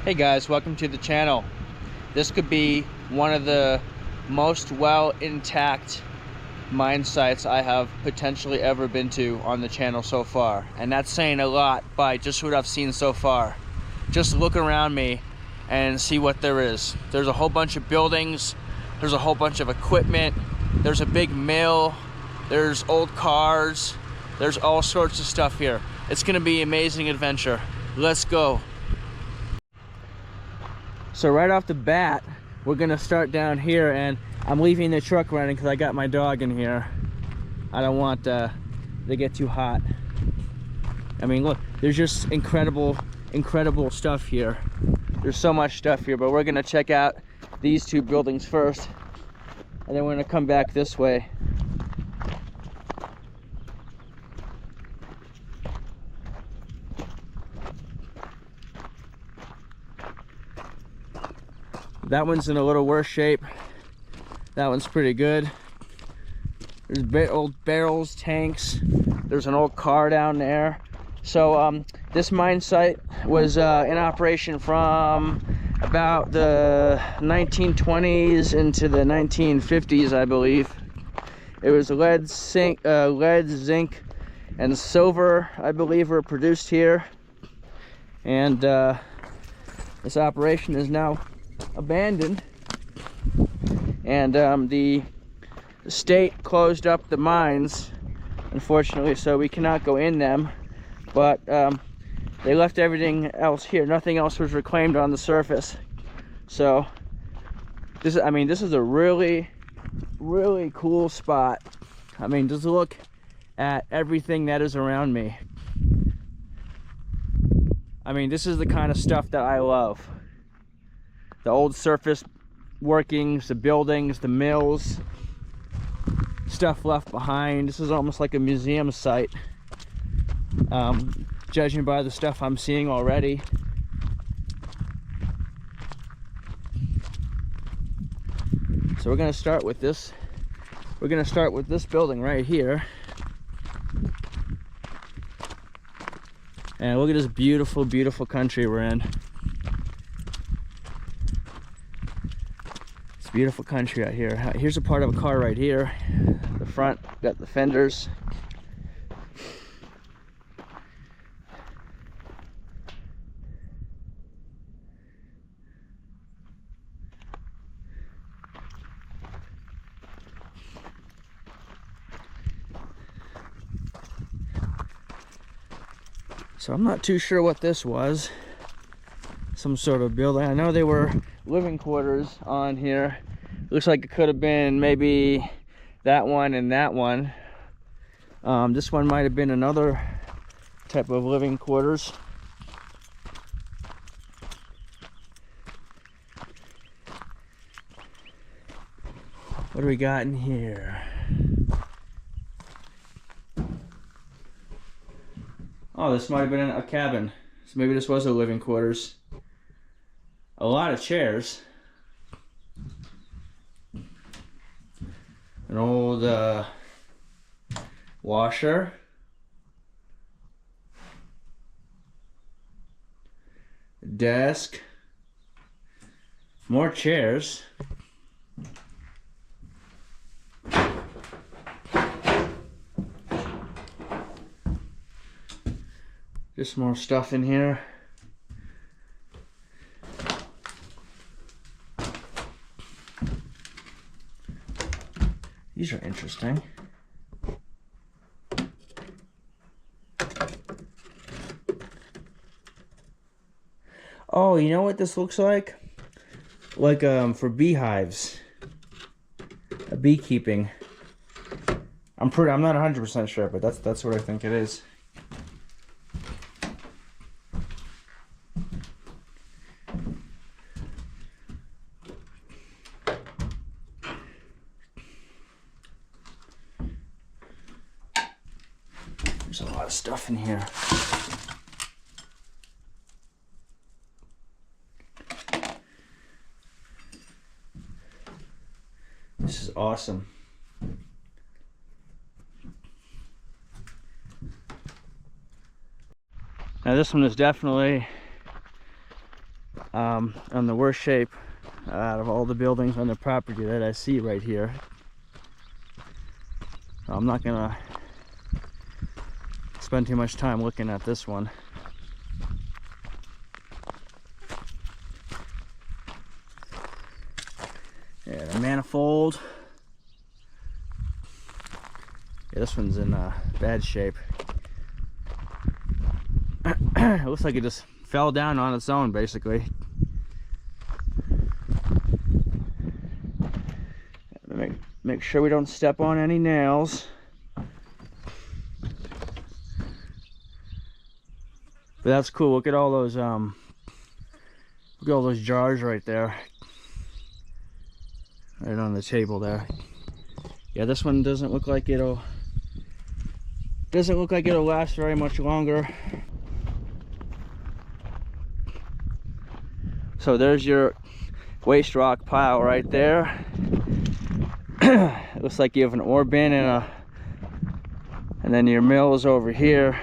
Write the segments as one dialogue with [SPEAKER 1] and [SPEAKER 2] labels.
[SPEAKER 1] Hey guys, welcome to the channel. This could be one of the most well intact mine sites I have potentially ever been to on the channel so far. And that's saying a lot by just what I've seen so far. Just look around me and see what there is. There's a whole bunch of buildings, there's a whole bunch of equipment, there's a big mill, there's old cars, there's all sorts of stuff here. It's gonna be an amazing adventure. Let's go. So right off the bat, we're gonna start down here, and I'm leaving the truck running because I got my dog in here. I don't want to get too hot. I mean, look, there's just incredible stuff here. There's so much stuff here, but we're gonna check out these two buildings first, and then we're gonna come back this way. That one's in a little worse shape. That one's pretty good. There's old barrels, tanks. There's an old car down there. So this mine site was in operation from about the 1920s into the 1950s, I believe. It was lead, zinc, and silver, I believe, were produced here. And this operation is now abandoned, and the state closed up the mines, unfortunately, so we cannot go in them. But they left everything else here. Nothing else was reclaimed on the surface. So this is a really cool spot. I mean, just look at everything that is around me. I mean, this is the kind of stuff that I love. The old surface workings, the buildings, the mills, stuff left behind. This is almost like a museum site, judging by the stuff I'm seeing already. So we're gonna start with this. We're gonna start with this building right here. And look at this beautiful, beautiful country we're in. Beautiful country out here. Here's a part of a car right here. The front got the fenders. So I'm not too sure what this was. Some sort of building. I know they were living quarters on here. Looks like it could have been maybe that one and that one. This one might have been another type of living quarters. What do we got in here? Oh, this might have been a cabin. So maybe this was a living quarters. A lot of chairs. An old washer. Desk. More chairs. Just more stuff in here. These are interesting. Oh, you know what this looks like? Like for beehives. A beekeeping. I'm not 100% sure, but that's what I think it is. There's a lot of stuff in here. This is awesome. Now this one is definitely on the worst shape out of all the buildings on the property that I see right here. I'm not gonna spend too much time looking at this one. Yeah, the manifold. Yeah, this one's in bad shape. It looks like it just fell down on its own, basically. Make sure we don't step on any nails. But that's cool. Look at all those jars right there. Right on the table there. Yeah, this one doesn't look like it'll last very much longer. So there's your waste rock pile right there. It looks like you have an ore bin and then your mill is over here.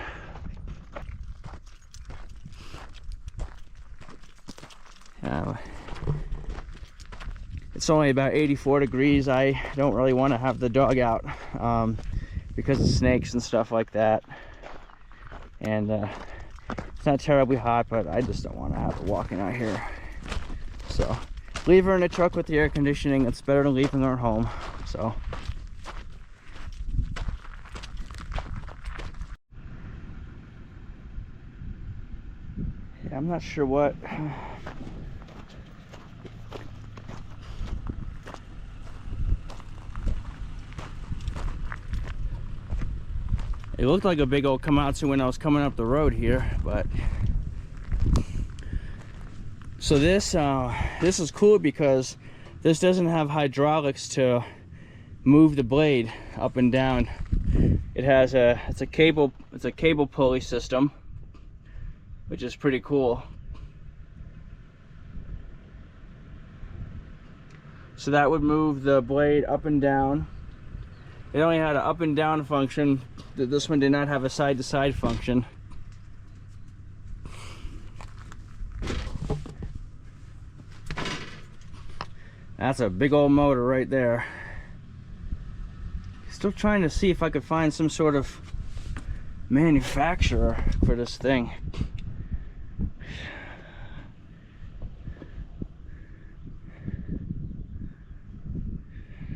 [SPEAKER 1] It's only about 84 degrees. I don't really want to have the dog out because of snakes and stuff like that. And it's not terribly hot, but I just don't want to have her walking out here. So leave her in the truck with the air conditioning. It's better than leaving her at home. So yeah, I'm not sure what. It looked like a big old Komatsu when I was coming up the road here, but so this is cool because this doesn't have hydraulics to move the blade up and down. It has it's a cable pulley system, which is pretty cool. So that would move the blade up and down. It only had an up and down function. This one did not have a side to side function. That's a big old motor right there. Still trying to see if I could find some sort of manufacturer for this thing.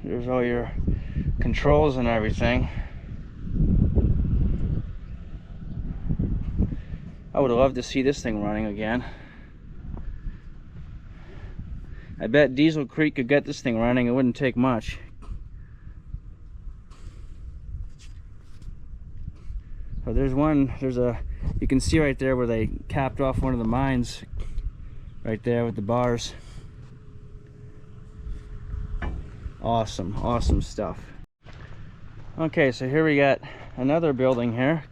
[SPEAKER 1] There's all your controls and everything. I would love to see this thing running again. I bet Diesel Creek could get this thing running. It wouldn't take much. So you can see right there where they capped off one of the mines right there with the bars. Awesome stuff. Okay, so here we got another building here.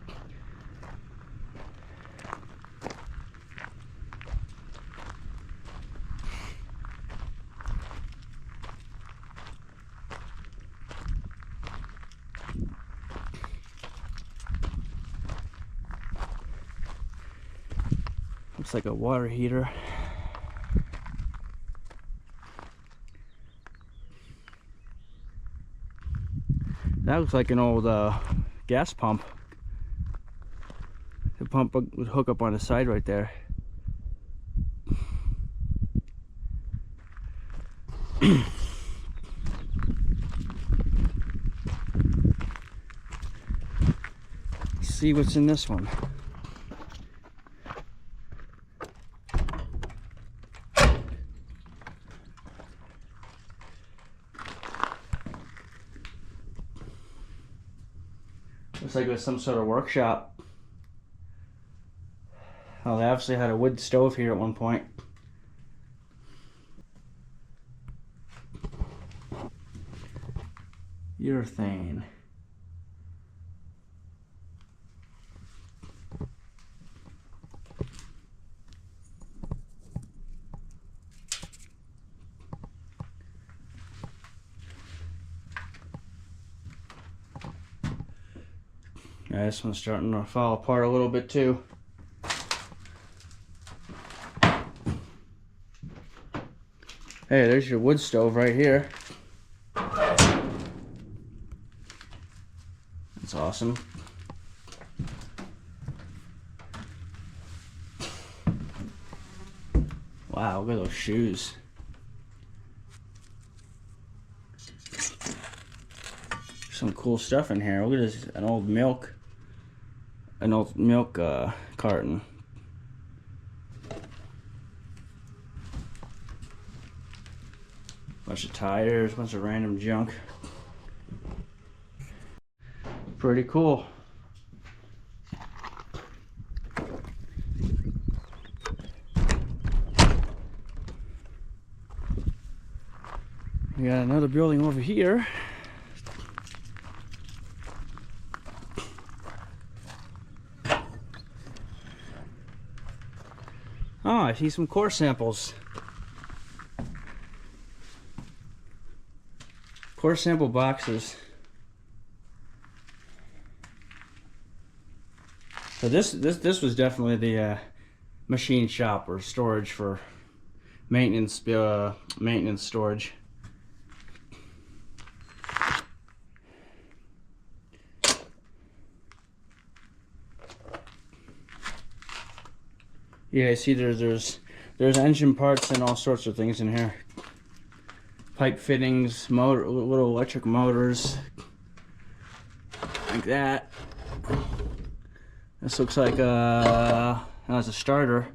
[SPEAKER 1] Looks like a water heater. That looks like an old gas pump. The pump would hook up on the side right there. Let's see what's in this one. Looks like it was some sort of workshop. Oh, they obviously had a wood stove here at one point. Urethane. Yeah, this one's starting to fall apart a little bit too. Hey, there's your wood stove right here. That's awesome. Wow, look at those shoes. Some cool stuff in here. Look at this, an old milk carton. Bunch of tires, bunch of random junk. Pretty cool. We got another building over here. Oh, I see some core samples. Core sample boxes. So this was definitely the machine shop or storage for maintenance storage. Yeah, I see there's engine parts and all sorts of things in here. Pipe fittings, motor, little electric motors, like that. This looks like that's a starter.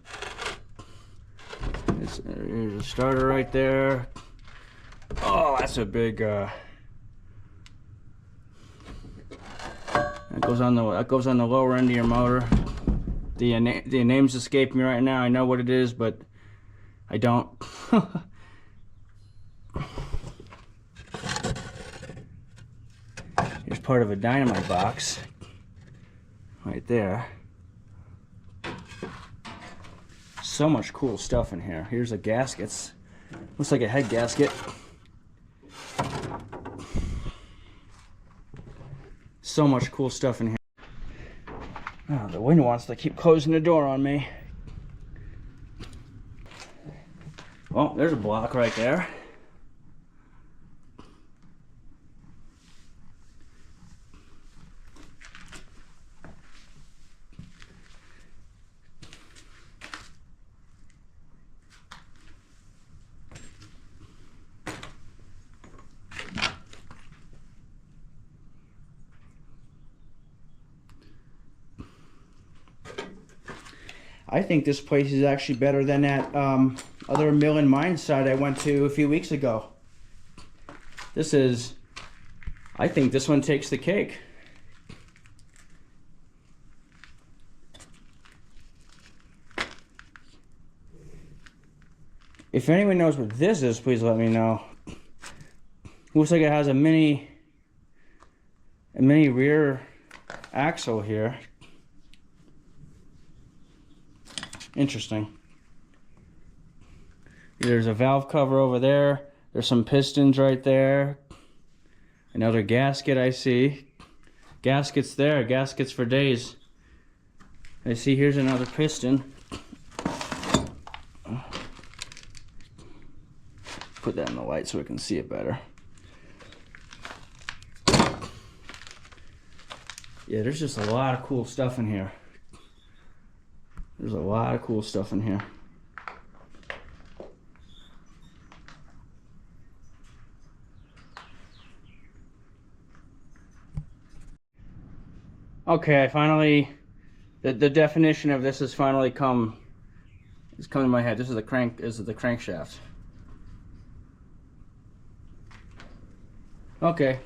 [SPEAKER 1] There's a starter right there. Oh, that's a big. That goes on the lower end of your motor. The names escape me right now. I know what it is, but I don't. Here's part of a dynamite box right there. So much cool stuff in here. Here's the gaskets. Looks like a head gasket. So much cool stuff in here. Oh, the wind wants to keep closing the door on me. Well, there's a block right there. I think this place is actually better than that other mill and mine site I went to a few weeks ago. I think this one takes the cake. If anyone knows what this is, please let me know. Looks like it has a mini rear axle here. Interesting. There's a valve cover over there. There's some pistons right there. Another gasket I see. Gaskets there, gaskets for days. I see here's another piston. Put that in the light so we can see it better. Yeah, there's just a lot of cool stuff in here. There's a lot of cool stuff in here. Okay, I finally, the definition of this has finally come to my head. This is the crankshaft. Okay,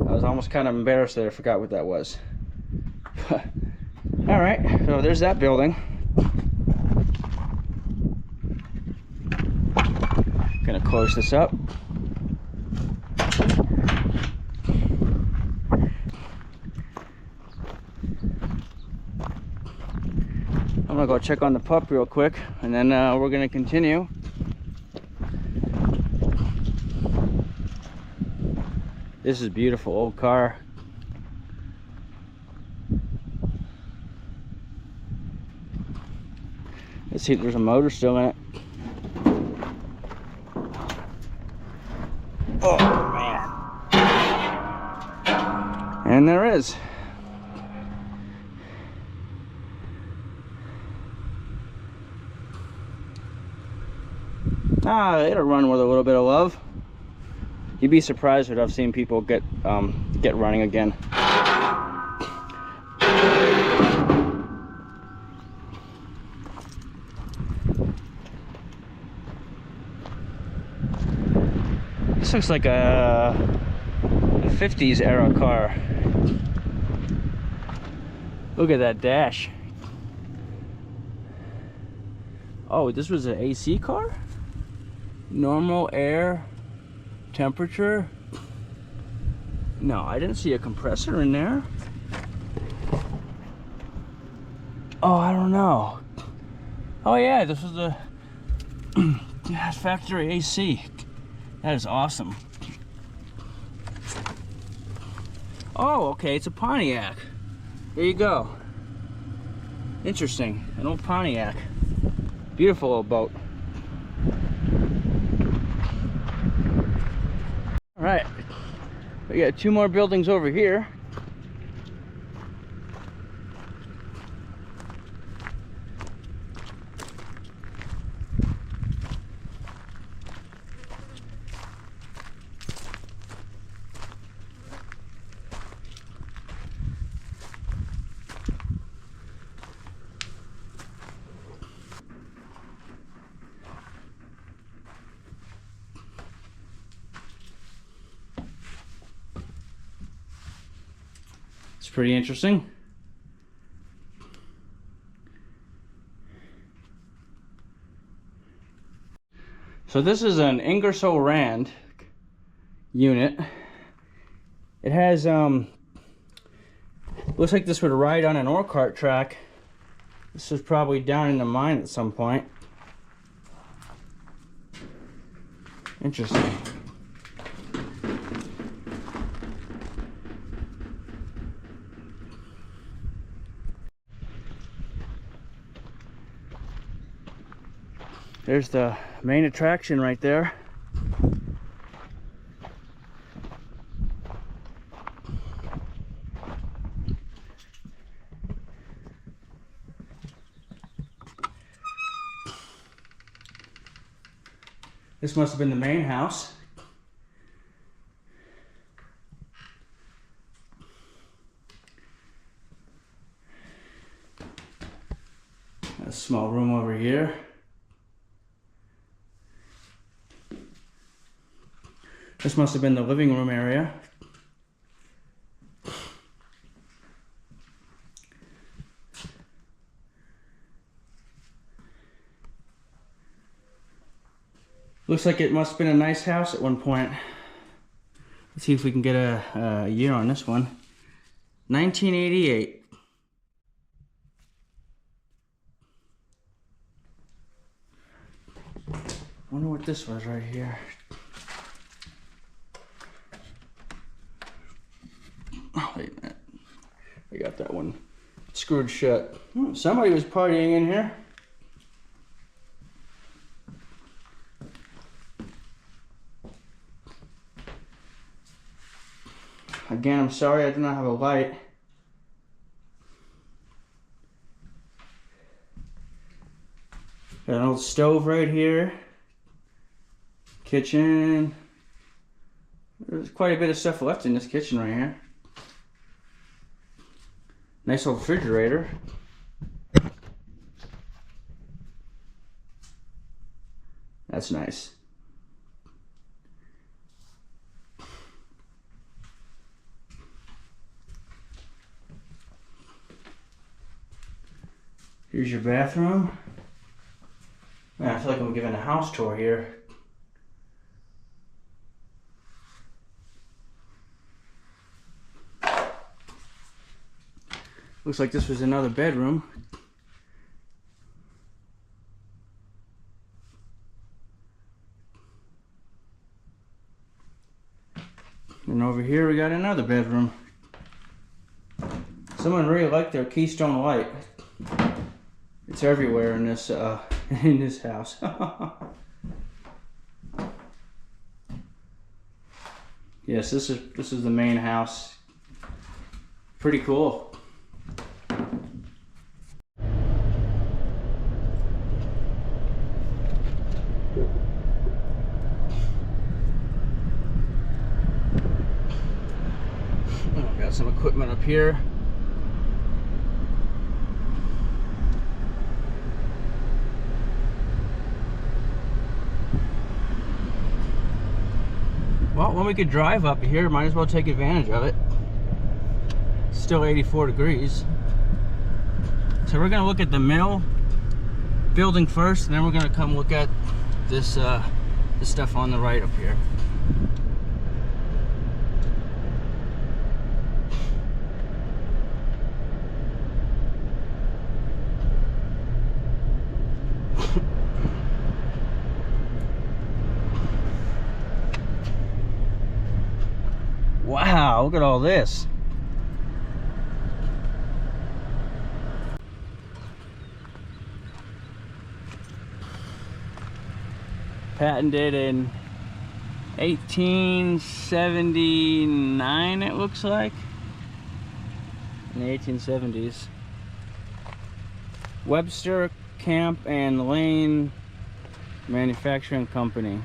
[SPEAKER 1] I was almost kind of embarrassed that I forgot what that was. All right, so there's that building. Gonna close this up. I'm gonna go check on the pup real quick, and then we're gonna continue. This is a beautiful old car. Let's see if there's a motor still in it. Oh man. And there is. It'll run with a little bit of love. You'd be surprised what I've seen people get running again. This looks like a 50s era car. Look at that dash. Oh, this was an AC car? Normal air temperature? No, I didn't see a compressor in there. Oh, I don't know. Oh yeah, this was the factory AC. That is awesome. Oh, okay, it's a Pontiac. There you go. Interesting, an old Pontiac. Beautiful old boat. All right, we got 2 more buildings over here. It's pretty interesting. So this is an Ingersoll Rand unit. It has looks like this would ride on an ore cart track. This was probably down in the mine at some point. Interesting. There's the main attraction right there. This must have been the main house. A small room over here. This must have been the living room area. Looks like it must have been a nice house at one point. Let's see if we can get a year on this one. 1988. Wonder what this was right here. Oh, wait a minute. I got that one screwed shut. Somebody was partying in here. Again, I'm sorry I do not have a light. Got an old stove right here. Kitchen. There's quite a bit of stuff left in this kitchen right here. Nice old refrigerator. That's nice. Here's your bathroom. Man, I feel like I'm giving a house tour here. Looks like this was another bedroom. And over here we got another bedroom. Someone really liked their Keystone light. It's everywhere in this house. Yes, this is the main house. Pretty cool. Oh, got some equipment up here. Well, when we could drive up here, might as well take advantage of it. It's still 84 degrees. So we're gonna look at the mill building first, and then we're gonna come look at this stuff on the right up here. Wow, look at all this. Patented in 1879, it looks like. In the 1870s. Webster, Camp and Lane Manufacturing Company.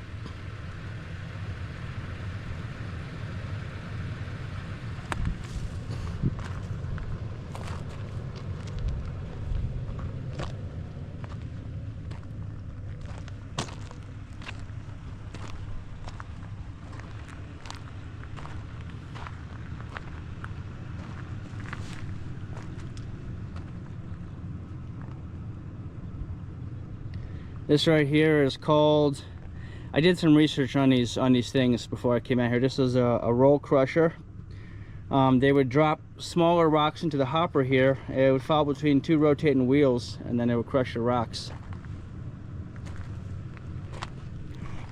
[SPEAKER 1] This right here is called, I did some research on these things before I came out here. This is a roll crusher. They would drop smaller rocks into the hopper here. It would fall between two rotating wheels, and then it would crush the rocks.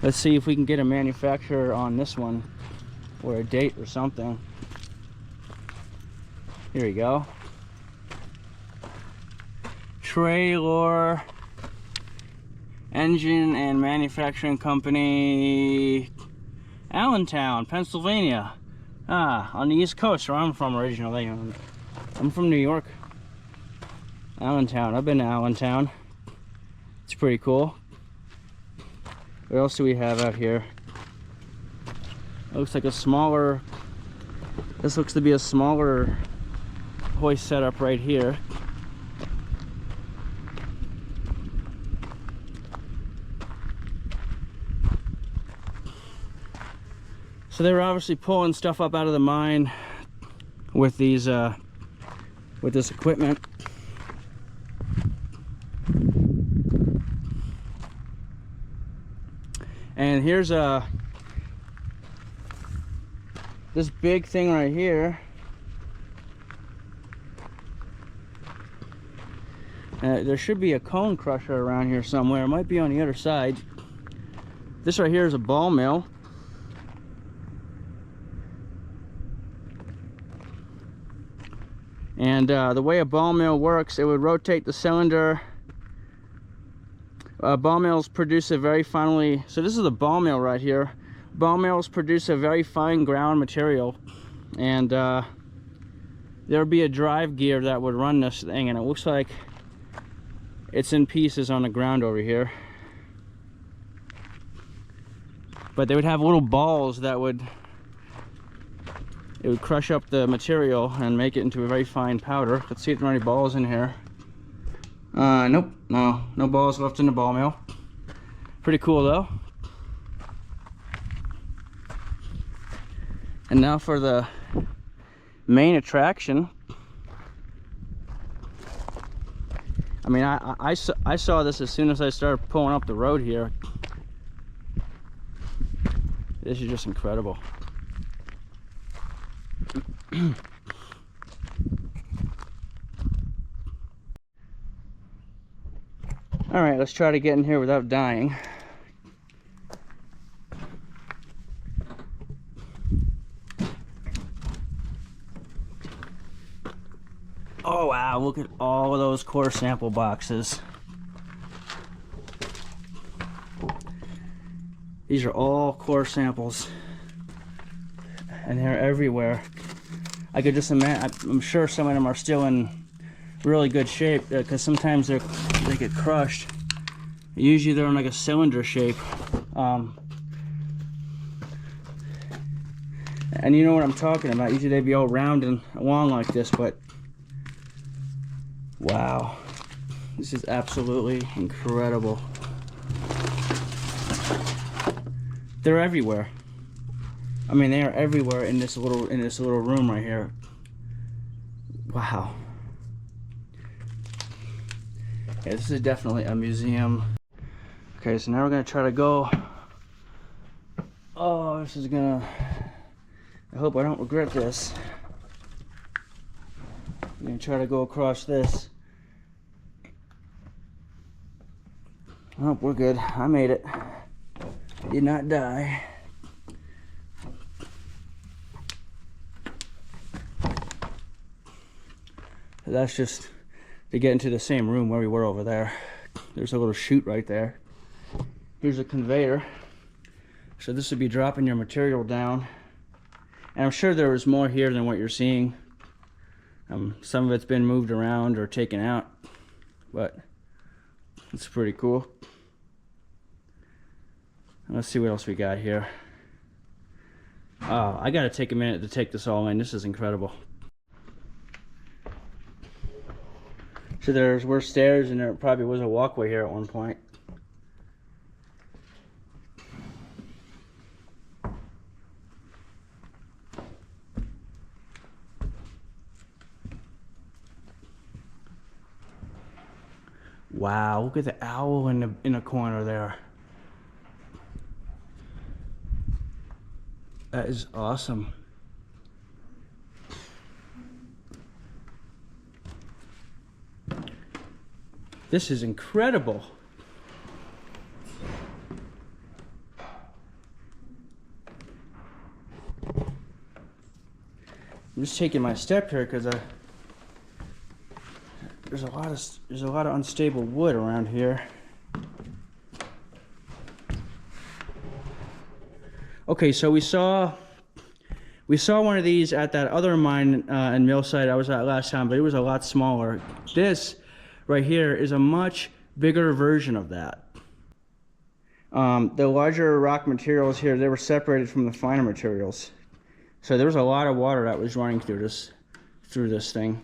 [SPEAKER 1] Let's see if we can get a manufacturer on this one, or a date or something. Here we go. Traylor Engine and Manufacturing Company, Allentown, Pennsylvania. On the East Coast, where I'm from originally. I'm from New York. Allentown. I've been to Allentown. It's pretty cool. What else do we have out here? It looks like a smaller, this looks to be a smaller hoist setup right here. So they were obviously pulling stuff up out of the mine with these, with this equipment. And here's this big thing right here. There should be a cone crusher around here somewhere. It might be on the other side. This right here is a ball mill. And the way a ball mill works, it would rotate the cylinder. Ball mills produce a very finely, so this is a ball mill right here. Ball mills produce a very fine ground material, and there would be a drive gear that would run this thing, and it looks like it's in pieces on the ground over here. But they would have little balls that would, it would crush up the material and make it into a very fine powder. Let's see if there are any balls in here. Nope, no balls left in the ball mill. Pretty cool though. And now for the main attraction. I mean, I saw this as soon as I started pulling up the road here. This is just incredible. All right, let's try to get in here without dying. Oh wow, look at all of those core sample boxes. These are all core samples. and they're everywhere. I could just imagine, I'm sure some of them are still in really good shape, because sometimes they get crushed. Usually they're in like a cylinder shape. And you know what I'm talking about. Usually they'd be all round and long like this, but wow, this is absolutely incredible. They're everywhere. I mean, they are everywhere in this little room right here. Wow. Yeah, this is definitely a museum. Okay, so now we're gonna try to go. Oh, this is gonna. I hope I don't regret this. I'm gonna try to go across this. Oh, we're good. I made it. Did not die. That's just to get into the same room where we were over there. There's a little chute right there. Here's a conveyor. So this would be dropping your material down. And I'm sure there was more here than what you're seeing. Some of it's been moved around or taken out, but it's pretty cool. Let's see what else we got here. Oh, I gotta take a minute to take this all in. This is incredible. So were stairs, and there probably was a walkway here at one point. Wow, look at the owl in the corner there. That is awesome. This is incredible. I'm just taking my step here because there's a lot of unstable wood around here. Okay, so we saw one of these at that other mine and mill site I was at last time, but it was a lot smaller. This right here is a much bigger version of that. The larger rock materials here, they were separated from the finer materials. So there was a lot of water that was running through this thing.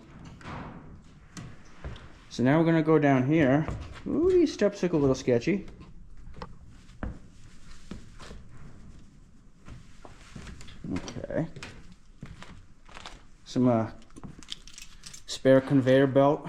[SPEAKER 1] So now we're gonna go down here. Ooh, these steps look a little sketchy. Okay. Some spare conveyor belt.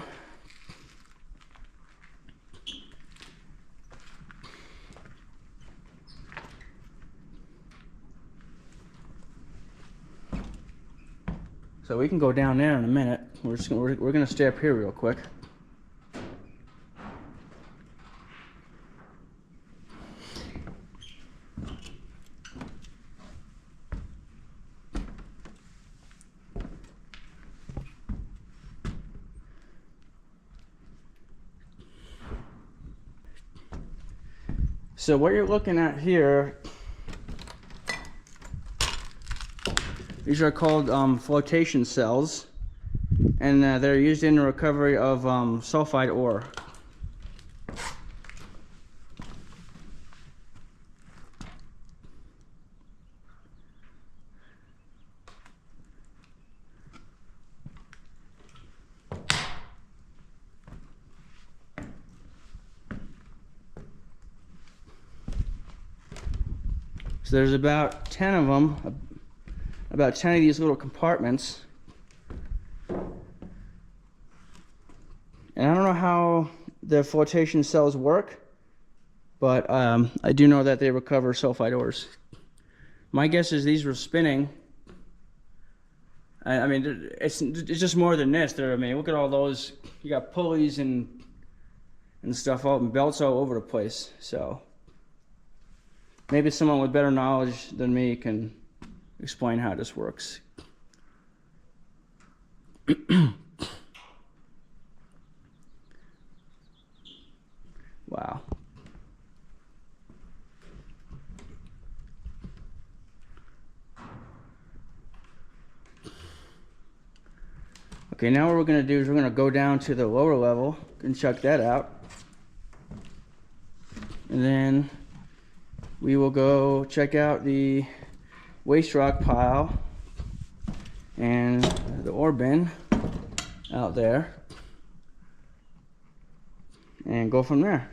[SPEAKER 1] So we can go down there in a minute. We're gonna stay up here real quick. So what you're looking at here, these are called flotation cells, and they're used in the recovery of sulfide ore. So there's about 10 of them, about 10 of these little compartments. And I don't know how the flotation cells work, but I do know that they recover sulfide ores. My guess is these were spinning. I mean, it's just more than this. I mean, look at all those. You got pulleys and stuff out and belts all over the place. So maybe someone with better knowledge than me can explain how this works. Wow. Okay, now what we're gonna do is we're gonna go down to the lower level and check that out. And then we will go check out the waste rock pile and the ore bin out there and go from there.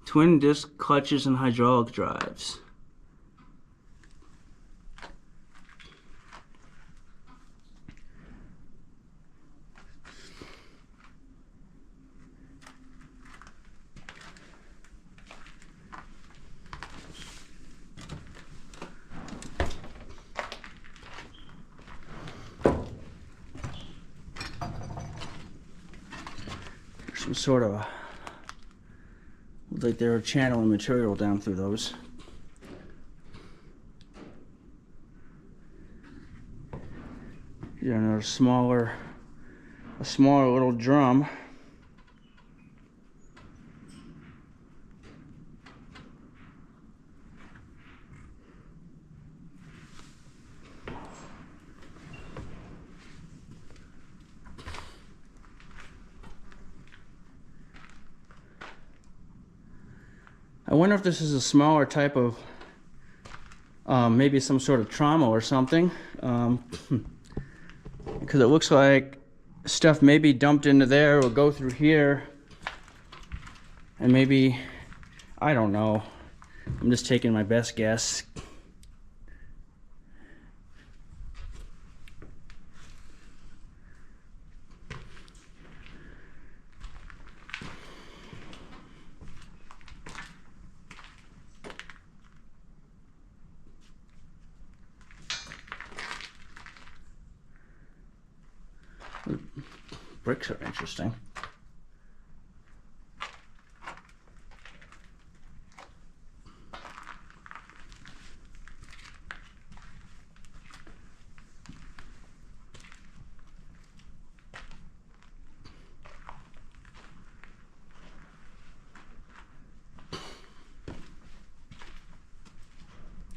[SPEAKER 1] Twin disc clutches and hydraulic drives. There's some sort of looks like they're channeling material down through those. Here's another smaller little drum. I wonder if this is a smaller type of, maybe some sort of trauma or something, because it looks like stuff may be dumped into there or go through here, and maybe, I don't know, I'm just taking my best guess. Bricks are interesting.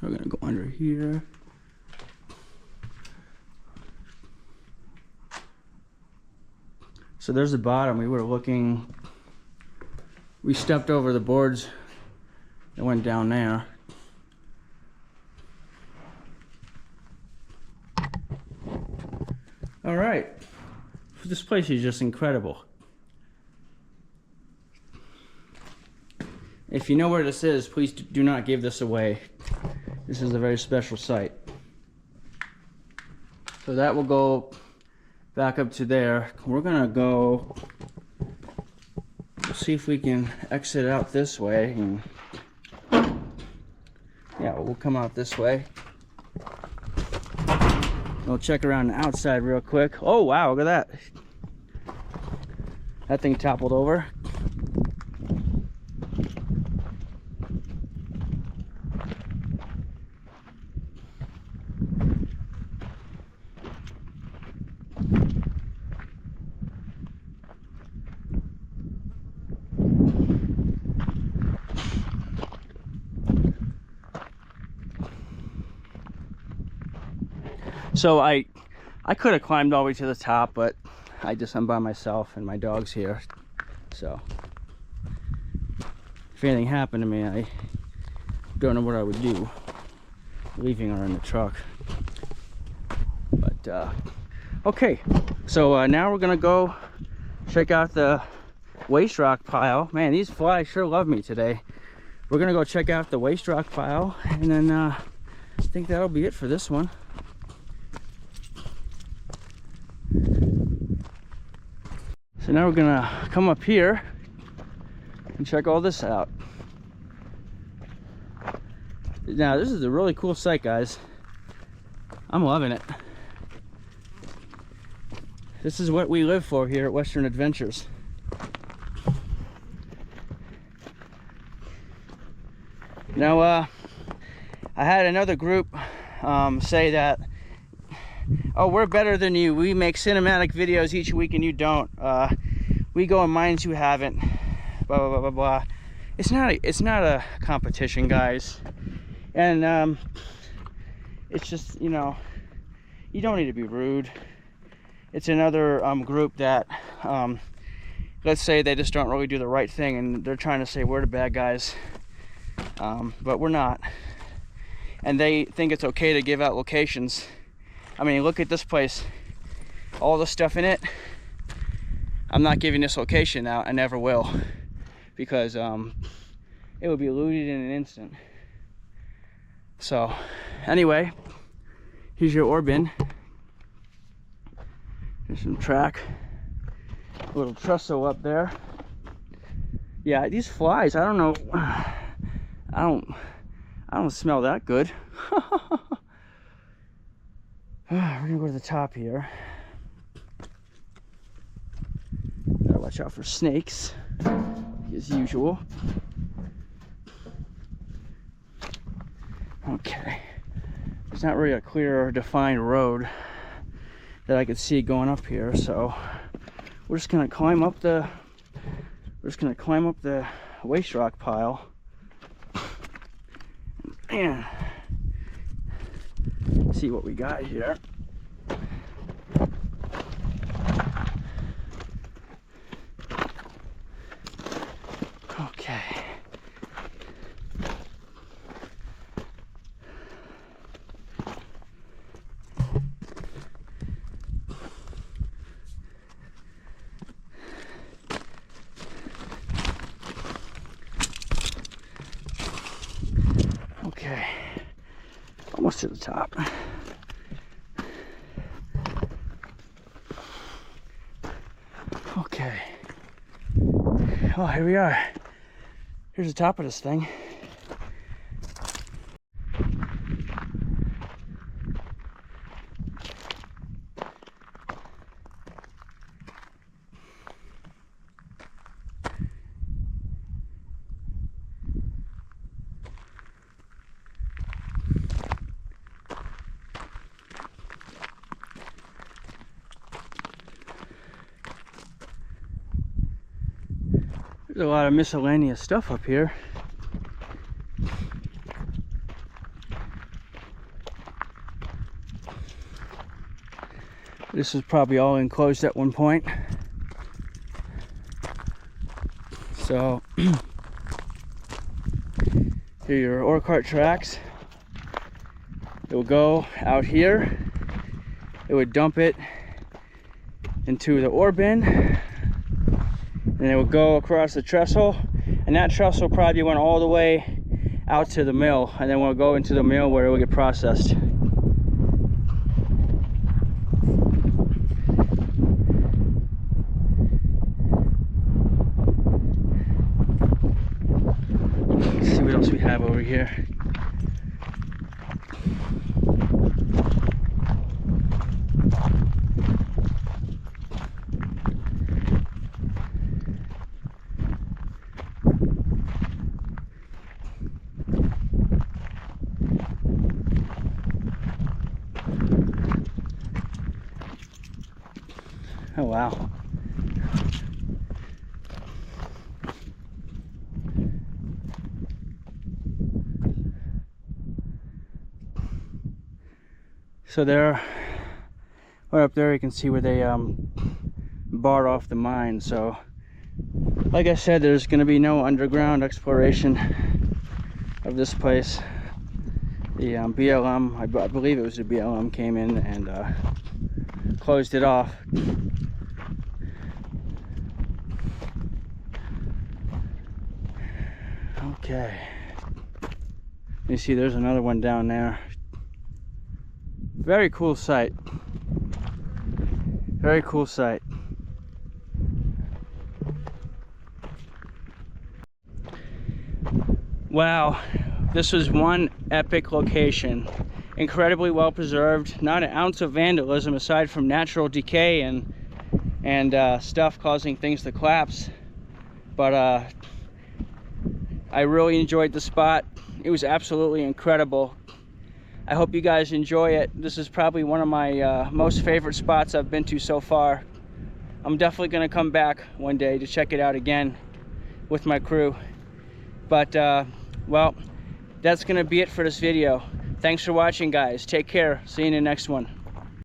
[SPEAKER 1] We're gonna go under here. So there's the bottom. We were looking, we stepped over the boards that went down there. All right, this place is just incredible. If you know where this is, please do not give this away. This is a very special site. So that will go back up to there. We're gonna go see if we can exit out this way, and yeah, we'll come out this way. We'll check around the outside real quick. Oh wow, look at that. That thing toppled over. So I could have climbed all the way to the top, but I'm by myself and my dog's here. So if anything happened to me, I don't know what I would do, leaving her in the truck. But okay, so now we're gonna go check out the waste rock pile. Man, these flies sure love me today. We're gonna go check out the waste rock pile, and then I think that'll be it for this one. So now we're gonna come up here and check all this out. Now this is a really cool site, guys. I'm loving it. This is what we live for here at Western Adventures. Now, I had another group say that, oh, we're better than you. We make cinematic videos each week and you don't. We go in mines you haven't. Blah, blah, blah, blah, blah. It's not a competition, guys. And it's just, you know, you don't need to be rude. It's another group that, let's say they just don't really do the right thing and they're trying to say we're the bad guys. But we're not. And they think it's okay to give out locations. I mean, look at this place. All the stuff in it. I'm not giving this location out. I never will. Because it would be looted in an instant. So, anyway, here's your ore bin. There's some track. A little trestle up there. Yeah, these flies, I don't know. I don't smell that good. We're gonna go to the top here. Gotta watch out for snakes, as usual. Okay. There's not really a clear or defined road that I could see going up here, so we're just gonna climb up the waste rock pile and see what we got here. Okay. Okay, almost to the top. Okay. Oh, here we are. Here's the top of this thing. There's a lot of miscellaneous stuff up here. This was probably all enclosed at one point. So, here are your ore cart tracks. It will go out here. It would dump it into the ore bin. And it would go across the trestle, and that trestle probably went all the way out to the mill, and then we'll go into the mill where it will get processed. Let's see what else we have over here. Oh wow. So there, right up there you can see where they barred off the mine. So like I said, there's going to be no underground exploration of this place. The BLM, I believe it was the BLM, came in and closed it off. Okay, you see there's another one down there. Very cool site. Very cool site. Wow, this was one epic location. Incredibly well preserved. Not an ounce of vandalism aside from natural decay and stuff causing things to collapse. But I really enjoyed the spot. It was absolutely incredible. I hope you guys enjoy it. This is probably one of my most favorite spots I've been to so far. I'm definitely going to come back one day to check it out again with my crew. But well, that's going to be it for this video. Thanks for watching, guys. Take care. See you in the next one.